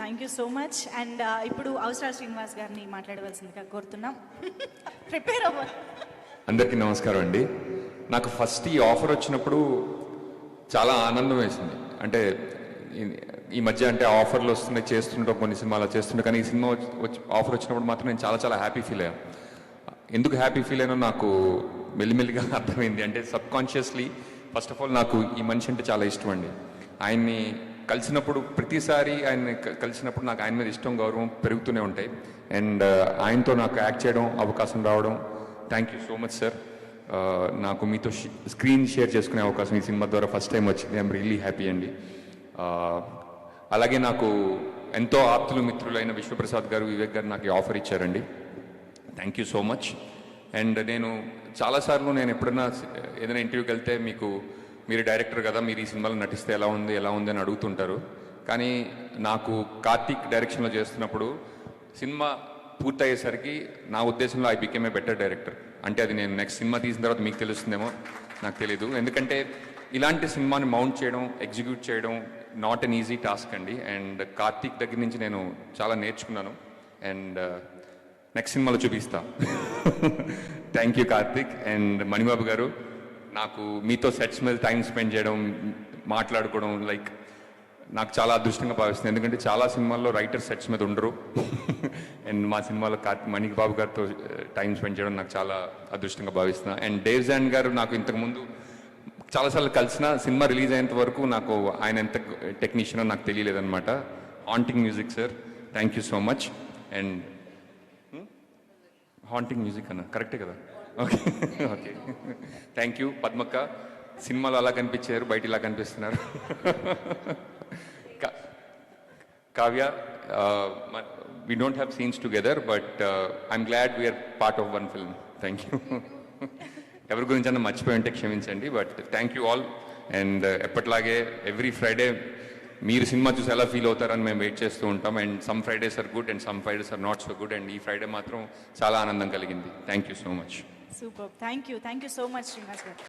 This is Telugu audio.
Thank you so much. And ఇప్పుడు అవసరాల శ్రీనివాస్ గారిని మాట్లాడవలసిందిగా కోరుతున్నాం. ప్రిపేర్ అవ్వాలి. అందరికీ నమస్కారం అండి. నాకు ఫస్ట్ ఈ ఆఫర్ వచ్చినప్పుడు చాలా ఆనందం వేసింది. అంటే ఈ మధ్య అంటే ఆఫర్లు వస్తున్నాయి, చేస్తుంటాం కొన్ని సినిమాలు చేస్తుంటాం, కానీ ఈ సినిమా ఆఫర్ వచ్చినప్పుడు మాత్రం నేను చాలా చాలా హ్యాపీ ఫీల్ అయ్యాను. ఎందుకు హ్యాపీ ఫీల్ అయినా నాకు మెల్లిమెల్లిగా అర్థమైంది. అంటే సబ్కాన్షియస్లీ ఫస్ట్ ఆఫ్ ఆల్ నాకు ఈ మనిషి అంటే చాలా ఇష్టం అండి. ఆయన్ని కలిసినప్పుడు ప్రతిసారి ఆయన్ని కలిసినప్పుడు నాకు ఆయన మీద ఇష్టం, గౌరవం పెరుగుతూనే ఉంటాయి. అండ్ ఆయనతో నాకు యాక్ట్ చేయడం అవకాశం రావడం, thank you so much sir. నాకు మీతో స్క్రీన్ షేర్ చేసుకునే అవకాశం ఈ సినిమా ద్వారా ఫస్ట్ టైం వచ్చింది. ఐఎమ్ రియల్లీ హ్యాపీ అండి. అలాగే నాకు ఎంతో ఆప్తులు మిత్రులైన విశ్వప్రసాద్ గారు, వివేక్ గారు నాకు ఈ ఆఫర్ ఇచ్చారండి. Thank you so much. And నేను చాలాసార్లు నేను ఎప్పుడైనా ఏదైనా ఇంటర్వ్యూకి వెళ్తే మీరు డైరెక్టర్ కదా, మీరు ఈ సినిమాలో నటిస్తే ఎలా ఉంది అని అడుగుతుంటారు. కానీ నాకు కార్తీక్ డైరెక్షన్లో చేస్తున్నప్పుడు సినిమా పూర్తయ్యేసరికి నా ఉద్దేశంలో I became a better director. అంటే అది నేను నెక్స్ట్ సినిమా తీసిన తర్వాత మీకు తెలుస్తుందేమో, నాకు తెలీదు. ఎందుకంటే ఇలాంటి సినిమాని మౌంట్ చేయడం, ఎగ్జిక్యూట్ చేయడం నాట్ అన్ ఈజీ టాస్క్ అండి. అండ్ కార్తీక్ దగ్గర నుంచి నేను చాలా నేర్చుకున్నాను. అండ్ నెక్స్ట్ సినిమాలో చూపిస్తా. Thank you Karthik. And Manibabu గారు, నాకు మీతో సెట్స్ మీద టైం స్పెండ్ చేయడం, మాట్లాడుకోవడం లైక్ నాకు చాలా అదృష్టంగా భావిస్తుంది. ఎందుకంటే చాలా సినిమాల్లో రైటర్ సెట్స్ మీద ఉండరు. అండ్ మా సినిమాలో మణిబాబు గారితో టైం స్పెండ్ చేయడం నాకు చాలా అదృష్టంగా భావిస్తున్నాను. అండ్ డేవ్ జాన్ గారు నాకు ఇంతకుముందు చాలాసార్లు కలిసిన, సినిమా రిలీజ్ అయ్యేంత వరకు నాకు ఆయన ఎంత టెక్నీషియనో నాకు తెలియలేదన్నమాట. Haunting music sir, thank you so much. And haunting music అన్న కరెక్టే కదా? Okay okay, thank you. పద్మక్క, సినిమాలో అలా కనిపించారు, బయట ఇలా కనిపిస్తున్నారు. Kavya, we don't have scenes together, but I'm glad we are part of one film. Thank you. ఎవరి గురించి అన్న మర్చిపోయి ఉంటే క్షమించండి, but thank you all. And ఎప్పటిలాగే ఎవ్రీ ఫ్రైడే మీరు సినిమా చూసి ఎలా ఫీల్ అవుతారని మేము వెయిట్ చేస్తూ ఉంటాం. And some Fridays are good and some Fridays are not so good. And ఈ ఫ్రైడే మాత్రం చాలా ఆనందం కలిగింది. Thank you so much. Super, thank you so much Srinivas గారు.